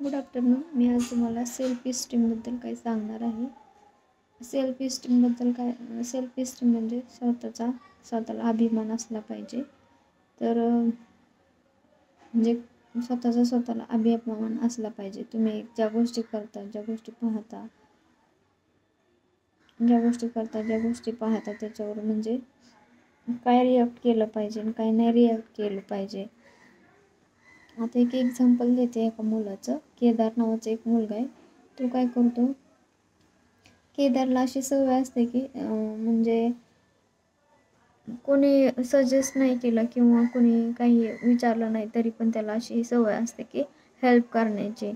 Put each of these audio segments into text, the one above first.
Good afternoon. मी आज तुम्हाला self इस्टीमबद्दल काही सांगणार आहे. सेल्फ इस्टीम म्हणजे स्वतःला अभिमान असला पाहिजे. तर म्हणजे स्वतःला अभिमान असला पाहिजे. तुम्ही ज्या गोष्टी करता, ज्या गोष्टी पाहता त्याच्यावर म्हणजे काय रिॲक्ट केलं पाहिजे आणि काय नाही रिॲक्ट केलं पाहिजे. आता एक एक्झाम्पल देते एका मुलाचं. केदार नावाचा एक मुलगा आहे. तो काय करतो, केदारला अशी सवय असते की म्हणजे कोणी सजेस्ट नाही केलं किंवा कोणी काही विचारलं नाही तरी पण त्याला अशी सवय असते की हेल्प करण्याची.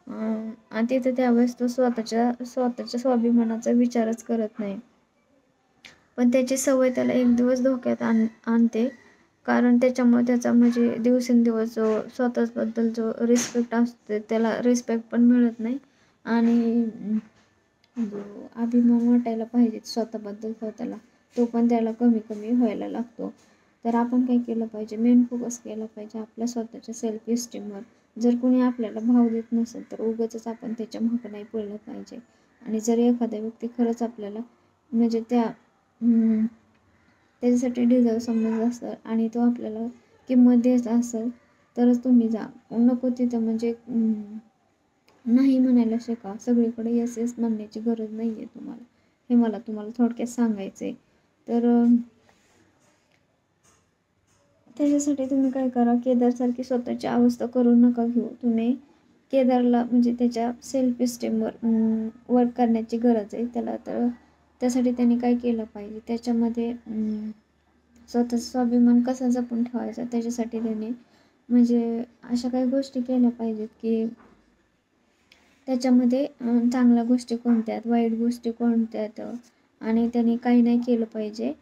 आणि तिथे त्यावेळेस तो स्वतःच्या स्वाभिमानाचा विचारच करत नाही. पण त्याची सवय त्याला एक दिवस धोक्यात आणते. कारण त्याच्यामुळे त्याचा म्हणजे दिवसेंदिवस जो स्वतःबद्दल जो रिस्पेक्ट असतो त्याला रिस्पेक्ट पण मिळत नाही. आणि जो अभिमान वाटायला पाहिजे स्वतःला, तो पण त्याला कमी कमी व्हायला लागतो. तर आपण काय केलं पाहिजे, मेन फोकस केला पाहिजे आपल्या स्वतःच्या सेल्फ इस्टीमवर. जर कोणी आपल्याला भाव देत नसेल तर उगाचच आपण त्याच्या मागं नाही पडलं पाहिजे. आणि जर एखादा व्यक्ती खरंच आपल्याला म्हणजे त्याच्यासाठी डिझर्व समजत असेल आणि तो आपल्याला किंमत देत असेल तरच तुम्ही जा. नको तिथं म्हणजे नाही म्हणायला शिका. सगळीकडे येस येस म्हणण्याची गरज नाही आहे तुम्हाला. हे मला तुम्हाला थोडक्यात सांगायचं आहे. तर त्याच्यासाठी तुम्ही काय करा, केदारसारखी स्वतःची अवस्था करू नका घेऊ. तुम्ही केदारला म्हणजे त्याच्या सेल्फ इस्टीमवर वर्क करण्याची गरज आहे त्याला. तर त्यासाठी त्यांनी काय केलं पाहिजे, त्याच्यामध्ये स्वतःचा स्वाभिमान कसा जपून ठेवायचा त्याच्यासाठी त्याने म्हणजे अशा काही गोष्टी केल्या पाहिजेत की त्याच्यामध्ये चांगल्या गोष्टी कोणत्या आहेत, वाईट गोष्टी कोणत्या आहेत, आणि त्यांनी काही नाही केलं पाहिजे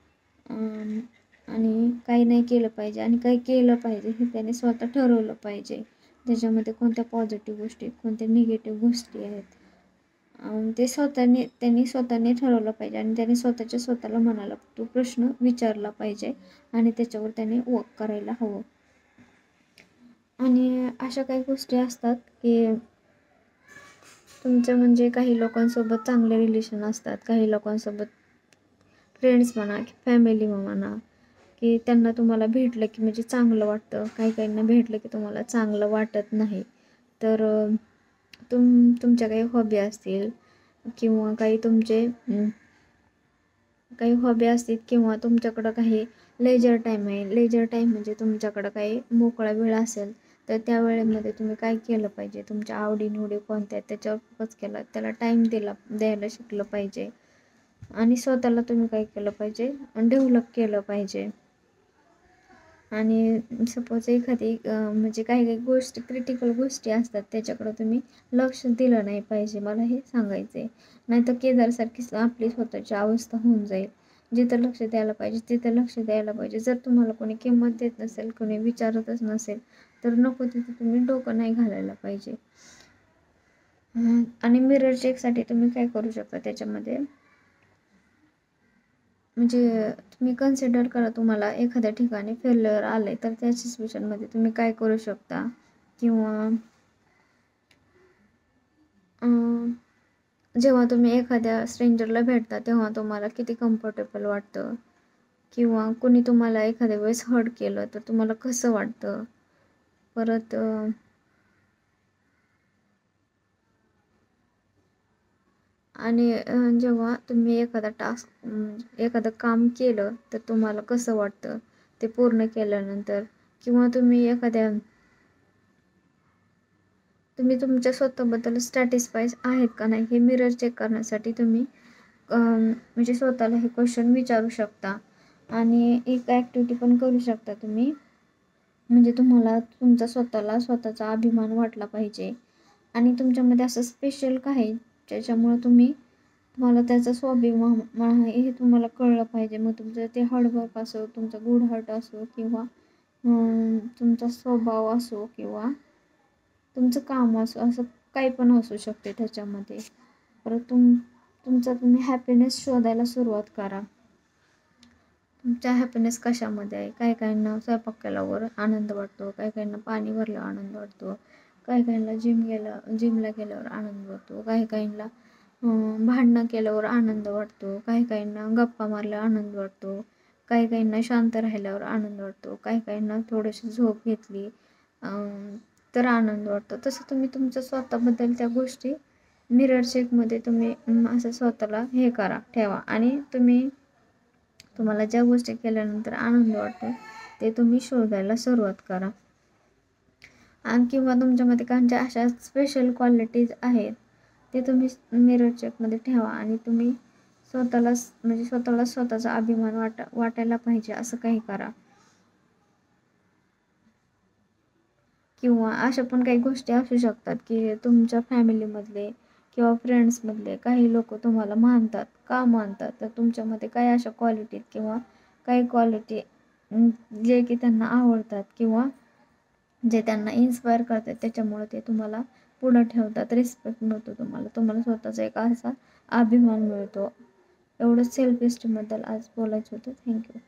आणि काही नाही केलं पाहिजे आणि काही केलं पाहिजे हे त्याने स्वतः ठरवलं पाहिजे. त्याच्यामध्ये कोणत्या पॉझिटिव्ह गोष्टी कोणत्या निगेटिव्ह गोष्टी आहेत ते त्यांनी स्वतःने ठरवलं पाहिजे. आणि त्याने स्वतःला मनाला तो प्रश्न विचारला पाहिजे आणि त्याच्यावर त्याने वर्क करायला हवं. आणि अशा काही गोष्टी असतात की तुमचं म्हणजे काही लोकांसोबत चांगले रिलेशन असतात, काही लोकांसोबत फ्रेंड्स म्हणा की फॅमिली म्हणा की त्यांना तुम्हाला भेटलं की म्हणजे चांगलं वाटतं, काहींना भेटलं की तुम्हाला चांगलं वाटत नाही. तर तुमच्या काही हॉबी असतील किंवा काही हॉबी असतील किंवा तुमच्याकडं काही लेजर टाईम आहे. लेजर टाईम म्हणजे तुमच्याकडं काही मोकळा वेळ असेल तर त्या वेळेमध्ये तुम्ही काय केलं पाहिजे, तुमच्या आवडीनिवडी कोणत्या आहेत त्याच्यावर फोकस केला, त्याला टाईम द्यायला शिकलं पाहिजे. आणि स्वतःला तुम्ही काय केलं पाहिजे, डेव्हलप केलं पाहिजे. आणि सपोज एखादी म्हणजे काही गोष्टी क्रिटिकल गोष्टी असतात त्याच्याकडं तुम्ही लक्ष दिलं नाही पाहिजे, मला हे सांगायचं आहे. नाहीतर केदारसारखीच आपली स्वतःची अवस्था होऊन जाईल. जिथं लक्ष द्यायला पाहिजे तिथं लक्ष द्यायला पाहिजे. जर तुम्हाला कोणी किंमत देत नसेल, कोणी विचारतच नसेल तर नको तिथं तुम्ही डोकं नाही घालायला पाहिजे. आणि मिरर चेकसाठी तुम्ही काय करू शकता, त्याच्यामध्ये म्हणजे तुम्ही कन्सिडर करा तुम्हाला एखाद्या ठिकाणी फेल्युअर आले तर त्या सिच्युएशनमध्ये तुम्ही काय करू शकता. किंवा जेव्हा तुम्ही एखाद्या स्ट्रेंजरला भेटता तेव्हा तुम्हाला किती कम्फर्टेबल वाटतं, किंवा कोणी तुम्हाला एखाद्या वेळेस हर्ट केलं तर तुम्हाला कसं वाटतं. परत आणि जेव्हा तुम्ही एखादं काम केलं तर तुम्हाला कसं वाटतं ते पूर्ण केल्यानंतर. किंवा तुम्ही तुमच्या स्वतःबद्दल सॅटिस्फाय आहेत का नाही हे मिरर चेक करण्यासाठी तुम्ही म्हणजे स्वतःला हे क्वेश्चन विचारू शकता. आणि एक ॲक्टिव्हिटी पण करू शकता तुम्ही, म्हणजे तुम्हाला स्वतःचा अभिमान वाटला पाहिजे आणि तुमच्यामध्ये असं स्पेशल काय आहे ज्याच्यामुळे तुम्हाला त्याचा स्वाभिमान आहे हे तुम्हाला कळलं पाहिजे. मग तुमचं ते हार्डवर्क असो, तुमचं गुड हार्ट असो, किंवा तुमचा स्वभाव असो, किंवा तुमचं काम असो, असं काही पण असू शकते त्याच्यामध्ये. परत तुम्ही हॅपीनेस शोधायला सुरुवात करा. तुमच्या हॅपीनेस कशामध्ये आहे. काही काहींना स्वयंपाक केल्यावर आनंद वाटतो, काही काहींना पाणी भरल्यावर आनंद वाटतो, काही काहींना जिमला गेल्यावर आनंद वाटतो, काही काहींना भांडणं केल्यावर आनंद वाटतो, काही काहींना गप्पा मारल्यावर आनंद वाटतो, काही काहींना शांत राहिल्यावर आनंद वाटतो, काही काहींना थोडीशी झोप घेतली तर आनंद वाटतो. तसं तुम्ही तुमच्या स्वतःबद्दल त्या गोष्टी मिरर चेकमध्ये तुम्ही असं स्वतःला हे करा, ठेवा आणि तुम्हाला ज्या गोष्टी केल्यानंतर आनंद वाटतो ते तुम्ही शोधायला सुरुवात करा. आणि किंवा तुमच्यामध्ये काहींच्या अशा स्पेशल क्वालिटीज आहेत ते तुम्ही मिरर चेकमध्ये ठेवा आणि तुम्ही स्वतःला स्वतःचा अभिमान वाटायला पाहिजे असं काही करा. किंवा अशा पण काही गोष्टी असू शकतात की तुमच्या फॅमिलीमधले किंवा फ्रेंड्समधले काही लोक तुम्हाला मानतात. का मानतात? तर तुमच्यामध्ये काही अशा क्वालिटीत किंवा काही क्वालिटी जे की त्यांना आवडतात किंवा जे त्यांना इन्स्पायर करतात, त्याच्यामुळे ते तुम्हाला पुढं ठेवतात, रिस्पेक्ट मिळतो तुम्हाला स्वतःचा एक असा अभिमान मिळतो. एवढंच सेल्फ इस्टीमबद्दल आज बोलायचं होतं. थँक्यू.